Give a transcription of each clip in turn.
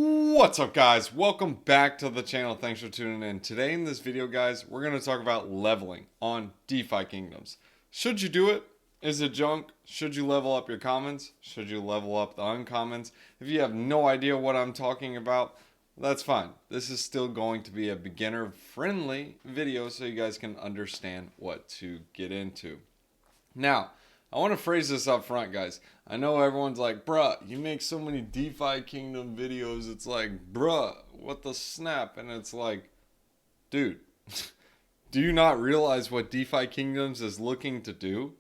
What's up, guys? Welcome back to the channel. Thanks for tuning in. Today in this video, guys, we're going to talk about leveling on DeFi kingdoms. Should you do it? Is it junk? Should you level up your commons? Should you level up the uncommons? If you have no idea what I'm talking about, that's fine. This is still going to be a beginner-friendly video so you guys can understand what to get into. Now, I want to phrase this up front, guys. I know everyone's like, bruh, you make so many DeFi Kingdom videos. It's like, bruh, what the snap? And it's like, dude, do you not realize what DeFi Kingdoms is looking to do?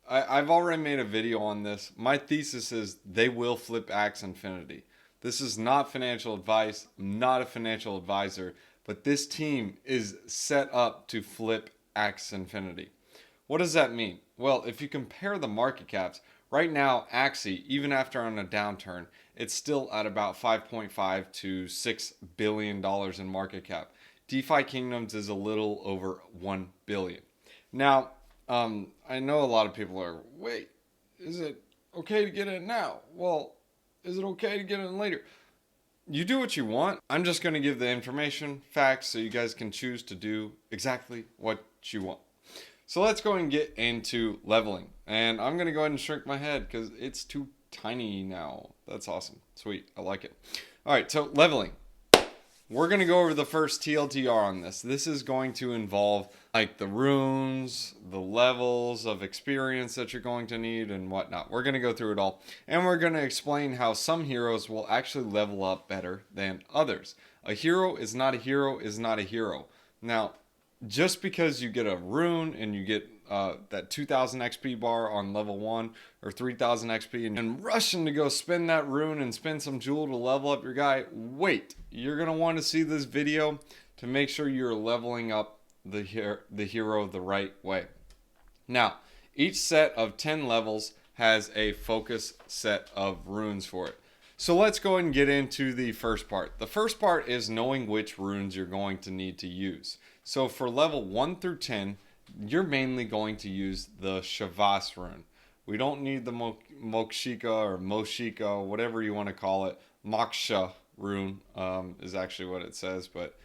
I've already made a video on this. My thesis is they will flip Axie Infinity. This is not financial advice. I'm not a financial advisor. But this team is set up to flip Axie Infinity. What does that mean? Well, if you compare the market caps, right now, Axie, even after on a downturn, it's still at about $5.5 to $6 billion in market cap. DeFi Kingdoms is a little over $1 billion. Now, I know a lot of people are, wait, is it okay to get in now? Well, is it okay to get in later? You do what you want. I'm just going to give the information, facts, so you guys can choose to do exactly what you want. So let's go and get into leveling. And I'm going to go ahead and shrink my head because it's too tiny now. That's awesome. Sweet. I like it. All right, so leveling. We're going to go over the first TLDR on this. This is going to involve like the runes, the levels of experience that you're going to need and whatnot. We're going to go through it all. And we're going to explain how some heroes will actually level up better than others. A hero is not a hero is not a hero. Now, just because you get a rune and you get that 2000 XP bar on level 1 or 3000 XP and rushing to go spend that rune and spend some jewel to level up your guy, wait, you're going to want to see this video to make sure you're leveling up the hero the right way. Now, each set of 10 levels has a focus set of runes for it. So let's go and get into the first part. The first part is knowing which runes you're going to need to use. So for level 1 through 10, you're mainly going to use the Shavas rune. We don't need the Mokshika or Moshika, whatever you want to call it. Moksha rune is actually what it says, but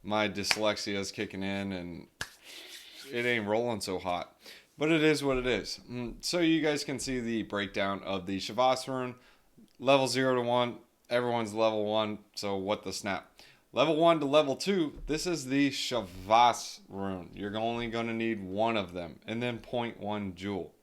my dyslexia is kicking in and it ain't rolling so hot. But it is what it is. So you guys can see the breakdown of the Shavas rune. Level 0 to 1, everyone's level 1, so what the snap. Level 1 to level 2, this is the Shavas rune. You're only going to need one of them, and then 0.1 jewel.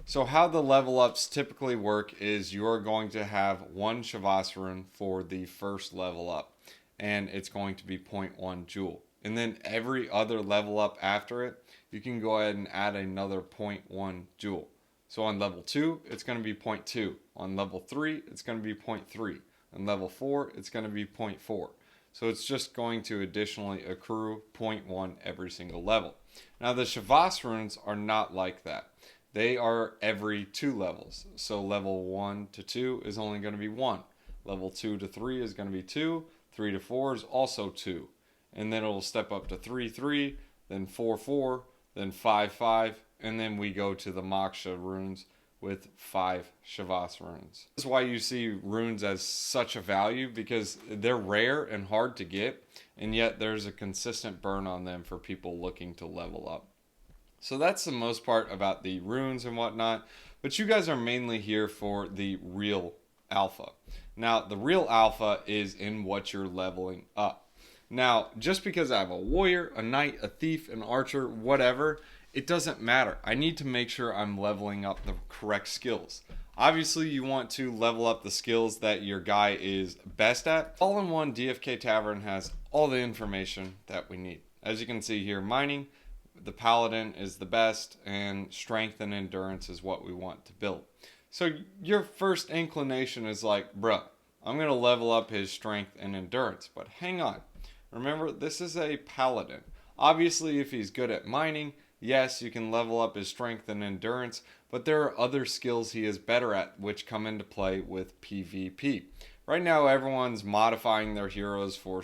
So how the level ups typically work is you're going to have one Shavas rune for the first level up, and it's going to be 0.1 jewel. And then every other level up after it, you can go ahead and add another 0.1 jewel. So on level 2, it's going to be 0.2. On level 3, it's going to be 0.3. On level 4, it's going to be 0.4. So it's just going to additionally accrue 0.1 every single level. Now the Shavas runes are not like that. They are every 2 levels. So level 1 to 2 is only going to be 1. Level 2 to 3 is going to be 2. 3 to 4 is also 2. And then it'll step up to 3, 3, then 4, 4, then 5, 5. And then we go to the Moksha runes with 5 Shavas runes. This is why you see runes as such a value, because they're rare and hard to get, and yet there's a consistent burn on them for people looking to level up. So that's the most part about the runes and whatnot, but you guys are mainly here for the real alpha. Now, the real alpha is in what you're leveling up. Now, just because I have a warrior, a knight, a thief, an archer, whatever, it doesn't matter. I need to make sure I'm leveling up the correct skills. Obviously, you want to level up the skills that your guy is best at. All-in-one DFK Tavern has all the information that we need. As you can see here, mining, the paladin is the best, and strength and endurance is what we want to build. So your first inclination is like, bruh, I'm going to level up his strength and endurance. But hang on. Remember, this is a paladin. Obviously, if he's good at mining, yes, you can level up his strength and endurance, but there are other skills he is better at which come into play with PvP. Right now, everyone's modifying their heroes for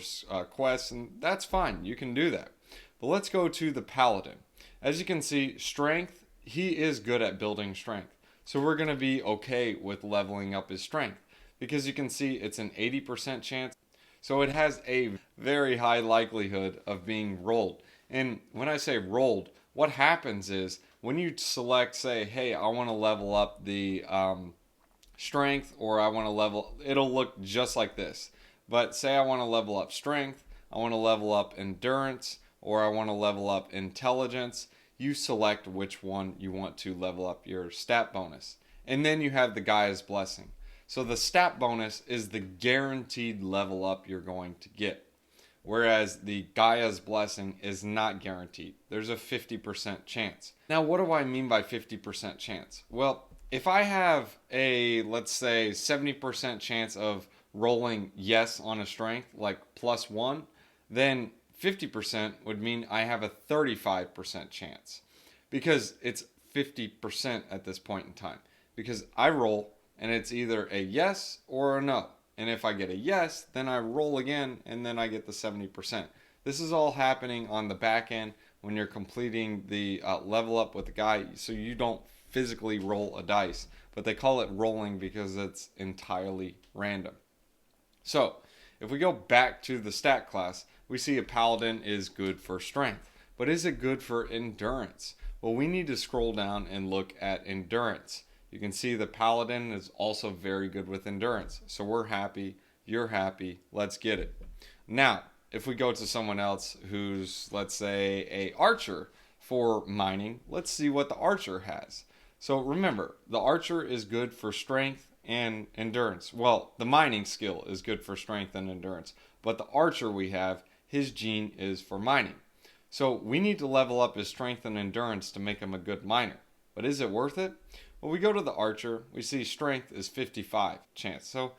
quests, and that's fine. You can do that. But let's go to the Paladin. As you can see, strength, he is good at building strength. So we're going to be okay with leveling up his strength. because you can see it's an 80% chance. So it has a very high likelihood of being rolled. And when I say rolled, what happens is when you select, say, hey, I want to level up the strength, or I want to level, it'll look just like this. But say I want to level up strength, I want to level up endurance, or I want to level up intelligence. You select which one you want to level up your stat bonus. And then you have the Gaia's Blessing. So the stat bonus is the guaranteed level up you're going to get. Whereas the Gaia's Blessing is not guaranteed. There's a 50% chance. Now, what do I mean by 50% chance? Well, if I have a, let's say, 70% chance of rolling yes on a strength, like +1, then 50% would mean I have a 35% chance. Because it's 50% at this point in time. Because I roll, and it's either a yes or a no. And if I get a yes, then I roll again, and then I get the 70%. This is all happening on the back end when you're completing the level up with the guy, so you don't physically roll a dice. But they call it rolling because it's entirely random. So, if we go back to the stat class, we see a paladin is good for strength. But is it good for endurance? Well, we need to scroll down and look at endurance. You can see the paladin is also very good with endurance. So we're happy, you're happy, let's get it. Now, if we go to someone else who's, let's say, a archer for mining, let's see what the archer has. So remember, the archer is good for strength and endurance. Well, the mining skill is good for strength and endurance. But the archer we have, his gene is for mining. So we need to level up his strength and endurance to make him a good miner. But is it worth it? Well, we go to the archer, we see strength is 55 chance. So,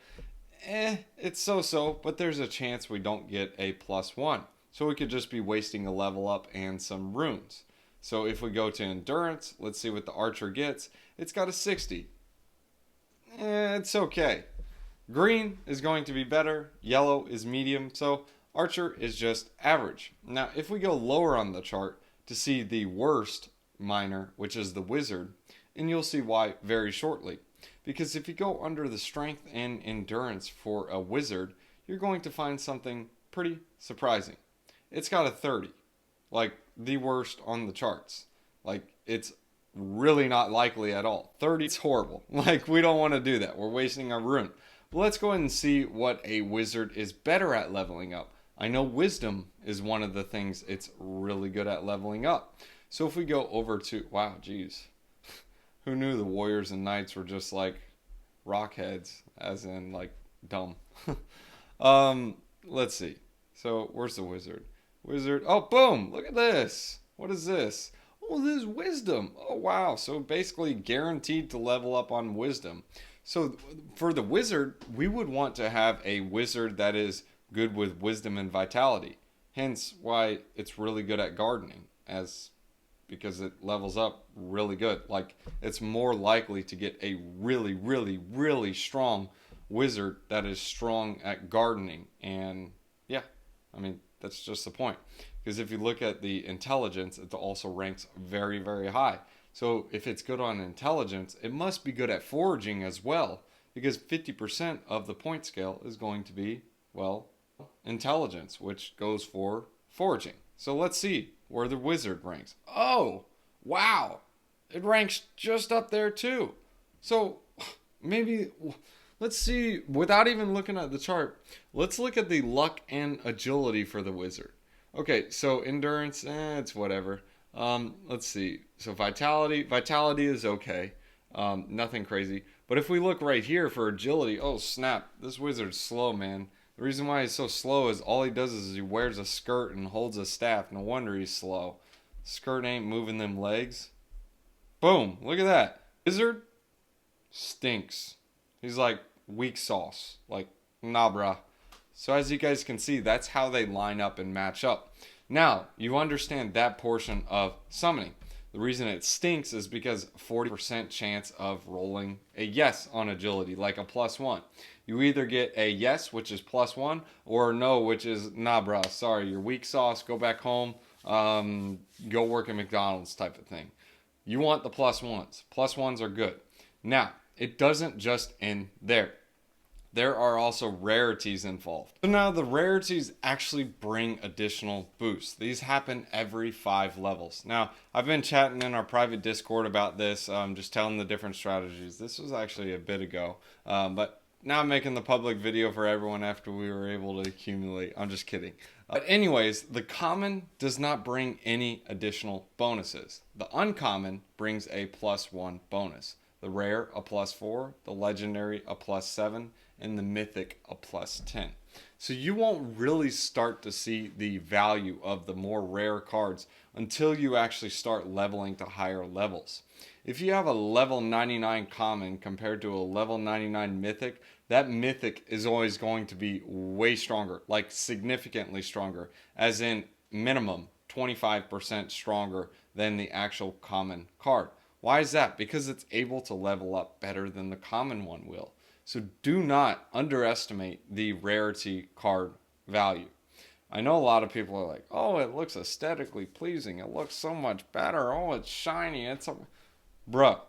it's so-so, but there's a chance we don't get a +1. So we could just be wasting a level up and some runes. So if we go to endurance, let's see what the archer gets. It's got a 60. It's okay. Green is going to be better, yellow is medium, so archer is just average. Now, if we go lower on the chart to see the worst miner, which is the wizard, and you'll see why very shortly. Because if you go under the strength and endurance for a wizard, you're going to find something pretty surprising. It's got a 30. Like, the worst on the charts. Like, it's really not likely at all. 30 is horrible. Like, we don't want to do that. We're wasting our rune. But let's go ahead and see what a wizard is better at leveling up. I know wisdom is one of the things it's really good at leveling up. So if we go over to, wow, geez. Who knew the warriors and knights were just like rockheads, as in like dumb. Let's see. So where's the wizard? Wizard. Oh, boom! Look at this. What is this? Oh, this is wisdom. Oh, wow. So basically guaranteed to level up on wisdom. So for the wizard, we would want to have a wizard that is good with wisdom and vitality. Hence why it's really good at gardening, because it levels up really good. Like, it's more likely to get a really, really, really strong wizard that is strong at gardening. And yeah, I mean, that's just the point. Because if you look at the intelligence, it also ranks very, very high. So if it's good on intelligence, it must be good at foraging as well. Because 50% of the point scale is going to be, well, intelligence, which goes for foraging. So let's see where the wizard ranks. Oh, wow. It ranks just up there too. So maybe, let's see, without even looking at the chart, let's look at the luck and agility for the wizard. Okay, so endurance, it's whatever. Let's see. So vitality is okay. Nothing crazy. But if we look right here for agility, oh snap, this wizard's slow, man. The reason why he's so slow is all he does is he wears a skirt and holds a staff. No wonder he's slow. Skirt ain't moving them legs. Boom, look at that. Wizard stinks. He's like weak sauce. Like, nah, bruh. So as you guys can see, that's how they line up and match up. Now, you understand that portion of summoning. The reason it stinks is because 40% chance of rolling a yes on agility, like a +1. You either get a yes, which is +1, or a no, which is, nah, bruh, sorry, you're weak sauce, go back home, go work at McDonald's type of thing. You want the +1s. +1s are good. Now, it doesn't just end there. there are also rarities involved. So now the rarities actually bring additional boosts. These happen every 5 levels. Now, I've been chatting in our private Discord about this, just telling the different strategies. This was actually a bit ago, but now I'm making the public video for everyone after we were able to accumulate. I'm just kidding. But anyways, the common does not bring any additional bonuses. The uncommon brings a +1 bonus. The rare, a +4. The legendary, a +7. And the mythic, a +10. So you won't really start to see the value of the more rare cards until you actually start leveling to higher levels. If you have a level 99 common compared to a level 99 mythic, that mythic is always going to be way stronger, like significantly stronger, as in minimum 25% stronger than the actual common card. Why is that? Because it's able to level up better than the common one will. So do not underestimate the rarity card value. I know a lot of people are like, oh, it looks aesthetically pleasing. It looks so much better. Oh, it's shiny. Bruh,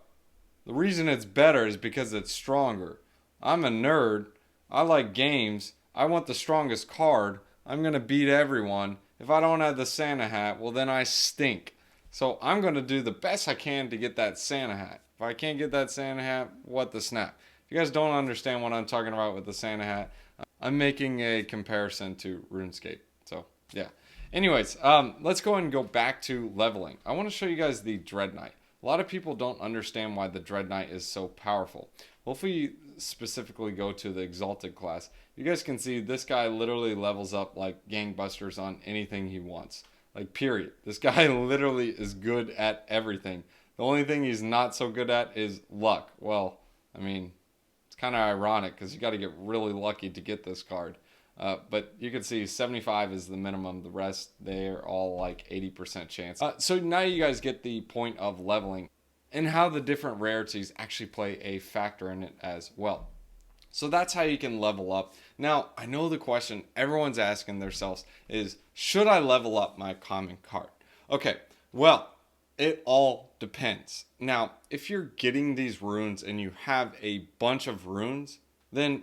the reason it's better is because it's stronger. I'm a nerd. I like games. I want the strongest card. I'm going to beat everyone. If I don't have the Santa hat, well, then I stink. So I'm going to do the best I can to get that Santa hat. If I can't get that Santa hat, what the snap? If you guys don't understand what I'm talking about with the Santa hat, I'm making a comparison to RuneScape. So, yeah. Anyways, let's go ahead and go back to leveling. I want to show you guys the Dread Knight. A lot of people don't understand why the Dread Knight is so powerful. Well, if we specifically go to the Exalted class, you guys can see this guy literally levels up like gangbusters on anything he wants. Like, period. This guy literally is good at everything. The only thing he's not so good at is luck. Well, I mean, it's kind of ironic because you got to get really lucky to get this card. But you can see 75 is the minimum. The rest, they're all like 80% chance. So now you guys get the point of leveling and how the different rarities actually play a factor in it as well. So that's how you can level up. Now, I know the question everyone's asking themselves is, should I level up my common card? Okay, well, it all depends. Now, if you're getting these runes and you have a bunch of runes, then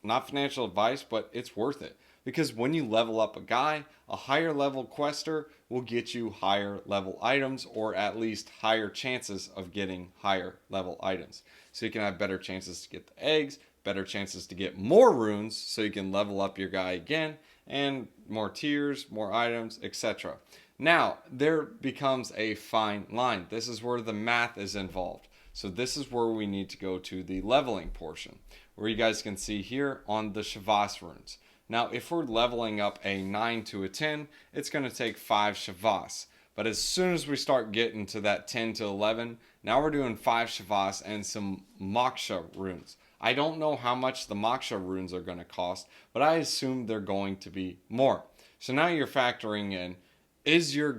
not financial advice, but it's worth it. Because when you level up a guy, a higher level quester will get you higher level items, or at least higher chances of getting higher level items. So you can have better chances to get the eggs, better chances to get more runes, so you can level up your guy again, and more tiers, more items, etc. Now, there becomes a fine line. This is where the math is involved. So this is where we need to go to the leveling portion, where you guys can see here on the Shavas runes. Now, if we're leveling up a 9 to a 10, it's going to take 5 Shavas. But as soon as we start getting to that 10 to 11, now we're doing 5 Shavas and some Moksha runes. I don't know how much the Moksha runes are going to cost, but I assume they're going to be more. So now you're factoring in, is your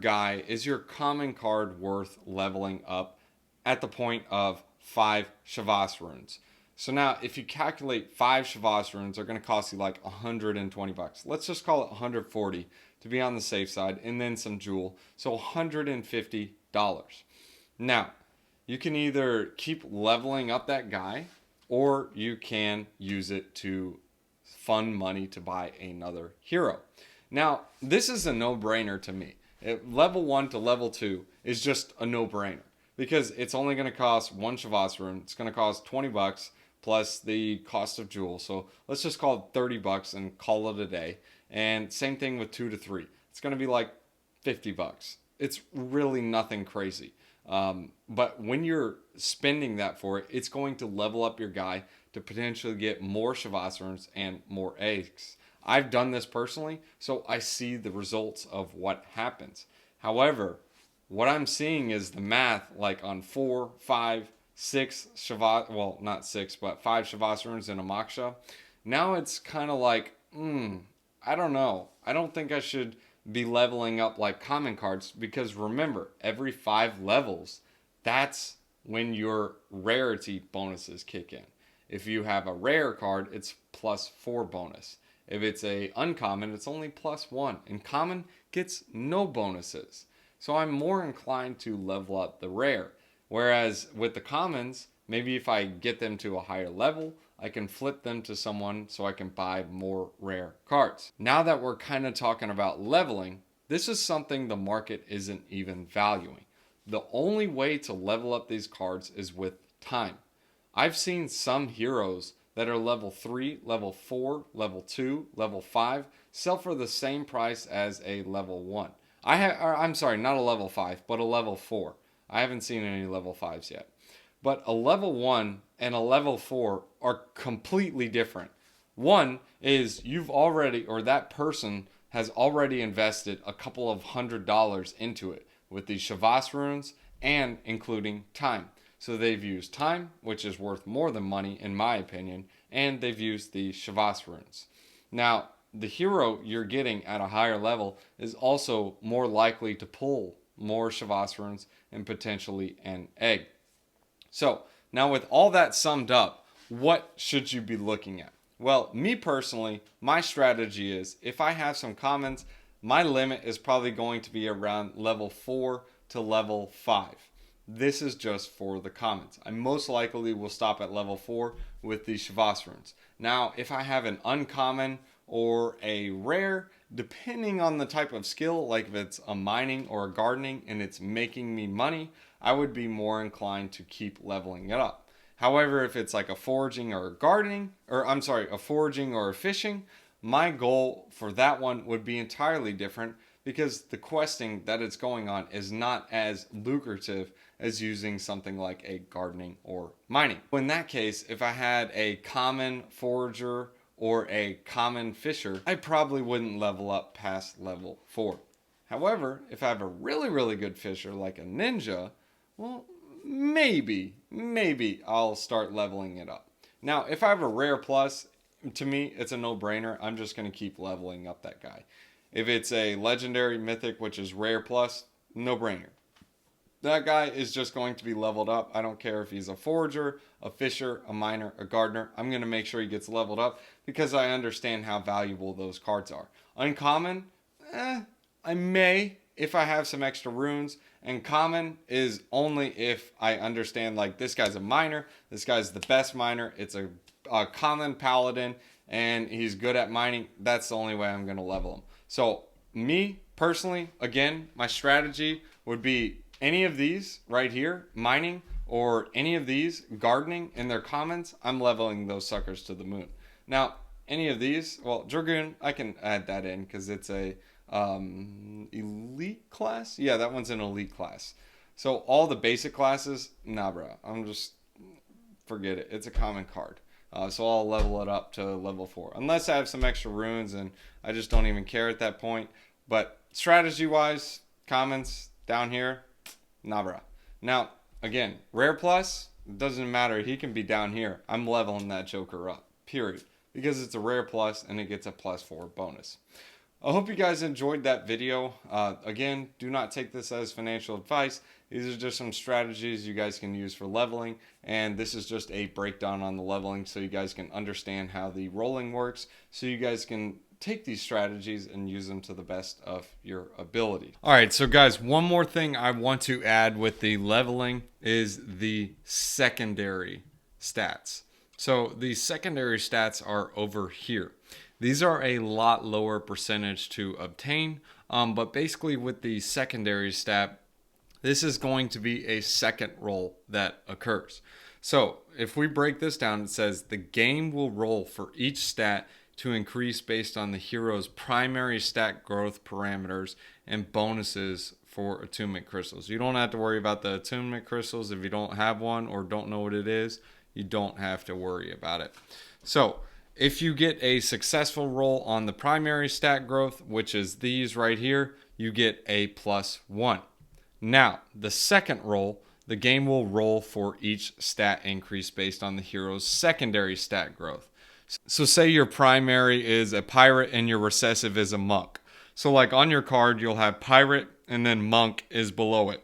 common card worth leveling up at the point of 5 Shavas runes? So now if you calculate 5 Shavas runes are going to cost you like 120 bucks. Let's just call it 140 to be on the safe side, and then some jewel. So $150. Now, you can either keep leveling up that guy, or you can use it to fund money to buy another hero. Now, this is a no-brainer to me. Level 1 to level 2 is just a no-brainer because it's only going to cost 1 Shavas rune. It's going to cost 20 bucks plus the cost of jewel. So let's just call it 30 bucks and call it a day. And same thing with 2 to 3. It's going to be like 50 bucks. It's really nothing crazy. But when you're spending that for it, it's going to level up your guy to potentially get more Shavas runes and more eggs. I've done this personally, so I see the results of what happens. However, what I'm seeing is the math like on 4, 5, 6 Shavas, well, not 6, but 5 Shavas runes in a Moksha. Now it's kind of like, I don't know. I don't think I should be leveling up like common cards, because remember, every 5 levels, that's when your rarity bonuses kick in. If you have a rare card, it's +4 bonus. If it's a uncommon, it's only +1. And common gets no bonuses. So I'm more inclined to level up the rare. Whereas with the commons, maybe if I get them to a higher level, I can flip them to someone so I can buy more rare cards. Now that we're kind of talking about leveling, this is something the market isn't even valuing. The only way to level up these cards is with time. I've seen some heroes that are level 3, level 4, level 2, level 5 sell for the same price as a level 1. I'm sorry, not a level 5, but a level 4. I haven't seen any level 5s yet. But a level 1 and a level 4 are completely different. One is you've already, or that person has already invested a couple of $100s into it with these Shavas runes and including time. So they've used time, which is worth more than money in my opinion, and they've used the Shavas runes. Now, the hero you're getting at a higher level is also more likely to pull more Shavas runes and potentially an egg. So now with all that summed up, what should you be looking at? Well, me personally, my strategy is if I have some commons, my limit is probably going to be around level 4 to level 5. This is just for the commons. I most likely will stop at level 4 with the Shavas runes. Now, if I have an uncommon or a rare, depending on the type of skill, like if it's a mining or a gardening and it's making me money, I would be more inclined to keep leveling it up. However, if it's like a foraging or a gardening, a foraging or a fishing, my goal for that one would be entirely different because the questing that it's going on is not as lucrative as using something like a gardening or mining. In that case, if I had a common forager or a common fisher, I probably wouldn't level up past level 4. However, if I have a really, really good fisher like a ninja, well, maybe I'll start leveling it up. Now, if I have a rare plus, to me, it's a no-brainer. I'm just going to keep leveling up that guy. If it's a legendary mythic, which is rare plus, no-brainer. That guy is just going to be leveled up. I don't care if he's a forager, a fisher, a miner, a gardener. I'm going to make sure he gets leveled up because I understand how valuable those cards are. Uncommon, I may if I have some extra runes. And common is only if I understand like this guy's a miner, this guy's the best miner, it's a common paladin, and he's good at mining. That's the only way I'm going to level him. So me personally, again, my strategy would be any of these right here, mining, or any of these, gardening, in their commons, I'm leveling those suckers to the moon. Now, any of these, well, Dragoon, I can add that in because it's a elite class. Yeah, that one's an elite class. So all the basic classes, nah, bro. I'm just, forget it. It's a common card. So I'll level it up to level 4. Unless I have some extra runes and I just don't even care at that point. But strategy-wise, commons down here, nah, bro. Now, again, rare plus, doesn't matter. He can be down here. I'm leveling that joker up, period. Because it's a rare plus and it gets a +4 bonus. I hope you guys enjoyed that video. Again, do not take this as financial advice. These are just some strategies you guys can use for leveling. And this is just a breakdown on the leveling so you guys can understand how the rolling works. So you guys can take these strategies and use them to the best of your ability. All right, so guys, one more thing I want to add with the leveling is the secondary stats. So the secondary stats are over here. These are a lot lower percentage to obtain, but basically with the secondary stat, this is going to be a second roll that occurs. So if we break this down, it says the game will roll for each stat to increase based on the hero's primary stat growth parameters and bonuses for attunement crystals. You don't have to worry about the attunement crystals. If you don't have one or don't know what it is, you don't have to worry about it. So if you get a successful roll on the primary stat growth, which is these right here, you get a +1. Now, the second roll, the game will roll for each stat increase based on the hero's secondary stat growth. So say your primary is a pirate and your recessive is a monk. So like on your card, you'll have pirate and then monk is below it.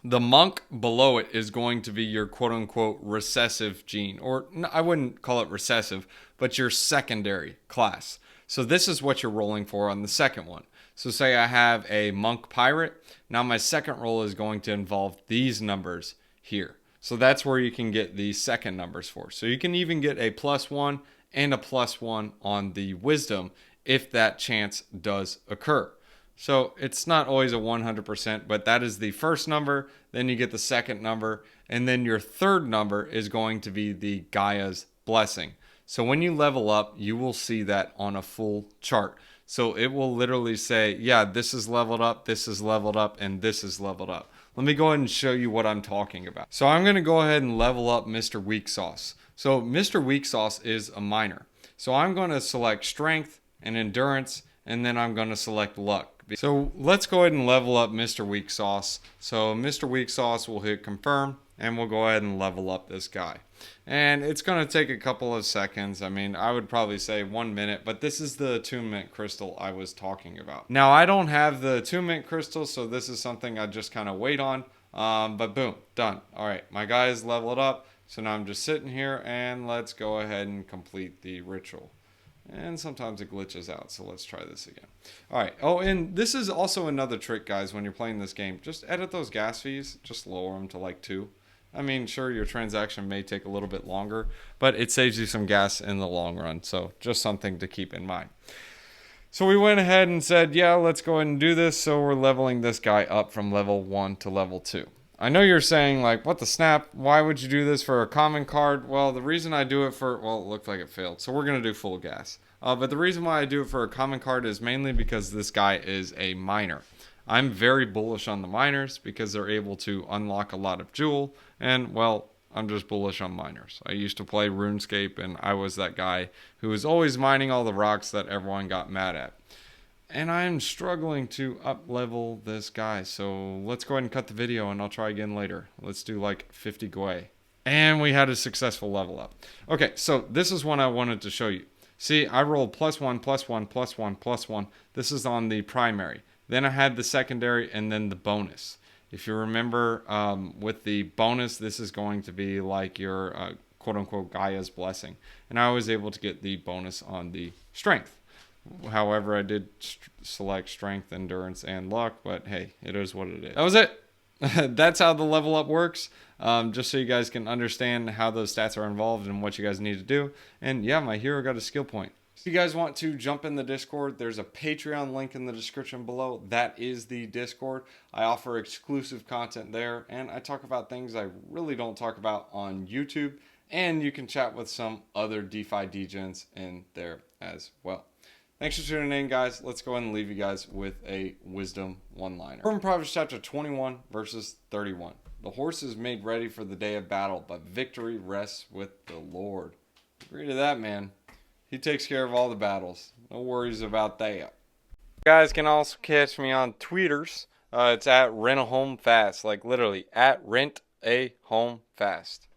The monk below it is going to be your quote-unquote recessive gene, or I wouldn't call it recessive, but your secondary class. So this is what you're rolling for on the second one. So say I have a monk pirate. Now my second roll is going to involve these numbers here. So that's where you can get the second numbers for. So you can even get a +1 and a +1 on the wisdom if that chance does occur. So it's not always a 100%, but that is the first number. Then you get the second number, and then your third number is going to be the Gaia's blessing. So when you level up, you will see that on a full chart. So it will literally say, yeah, this is leveled up, this is leveled up, and this is leveled up. Let me go ahead and show you what I'm talking about. So I'm going to go ahead and level up Mr. Weak Sauce. So Mr. Weak Sauce is a miner. So I'm going to select strength and endurance, and then I'm going to select luck. So let's go ahead and level up Mr. Weak Sauce. So Mr. Weak Sauce will hit confirm, and we'll go ahead and level up this guy. And it's going to take a couple of seconds. I mean, I would probably say 1 minute, but this is the attunement crystal I was talking about. Now, I don't have the attunement crystal, so this is something I just kind of wait on. But boom, done. All right, my guy is leveled up. So now I'm just sitting here, and let's go ahead and complete the ritual. And sometimes it glitches out, so let's try this again. All right. Oh, and this is also another trick, guys, when you're playing this game. Just edit those gas fees. Just lower them to like 2. I mean, sure, your transaction may take a little bit longer, but it saves you some gas in the long run. So just something to keep in mind. So we went ahead and said, yeah, let's go ahead and do this. So we're leveling this guy up from level 1 to level 2. I know you're saying, like, what the snap? Why would you do this for a common card? Well, the reason I do it for, well, it looked like it failed. So we're going to do full gas. But the reason why I do it for a common card is mainly because this guy is a miner. I'm very bullish on the miners because they're able to unlock a lot of jewel. And, well, I'm just bullish on miners. I used to play RuneScape, and I was that guy who was always mining all the rocks that everyone got mad at. And I'm struggling to up-level this guy. So let's go ahead and cut the video, and I'll try again later. Let's do like 50 Gwei. And we had a successful level up. Okay, so this is one I wanted to show you. See, I rolled +1, +1, +1, +1. This is on the primary. Then I had the secondary and then the bonus. If you remember, with the bonus, this is going to be like your quote-unquote Gaia's blessing. And I was able to get the bonus on the strength. However, I did select strength, endurance, and luck, but hey, it is what it is. That was it. That's how the level up works. Just so you guys can understand how those stats are involved and what you guys need to do. And yeah, my hero got a skill point. If you guys want to jump in the Discord, there's a Patreon link in the description below. That is the Discord. I offer exclusive content there, and I talk about things I really don't talk about on YouTube. And you can chat with some other DeFi degens in there as well. Thanks for tuning in, guys. Let's go ahead and leave you guys with a wisdom one-liner. From Proverbs chapter 21, verses 31. The horse is made ready for the day of battle, but victory rests with the Lord. Agree to that, man. He takes care of all the battles. No worries about that. You guys can also catch me on tweeters. It's at rent a home fast. Like literally, at rent a home fast.